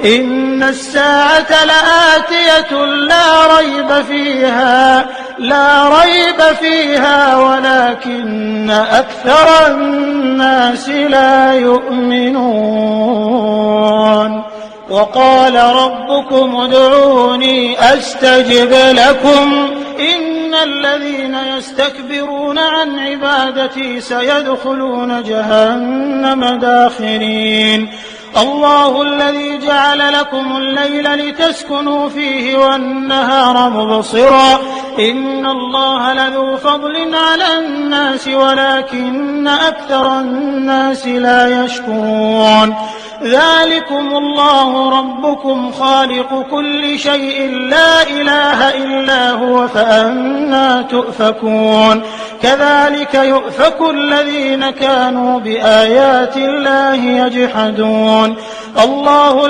إن الساعة لآتية لا ريب فيها ولكن أكثر الناس لا يؤمنون. وقال ربكم ادعوني أستجب لكم إن الذين يستكبرون عن عبادتي سيدخلون جهنم داخرين. الله الذي جعل لكم الليل لتسكنوا فيه والنهار مبصرا إن الله لذو فضل على الناس ولكن أكثر الناس لا يشكرون. ذلكم الله ربكم خالق كل شيء لا إله إلا هو فأنى تؤفكون. كذلك يؤفك الذين كانوا بآيات الله يجحدون. الله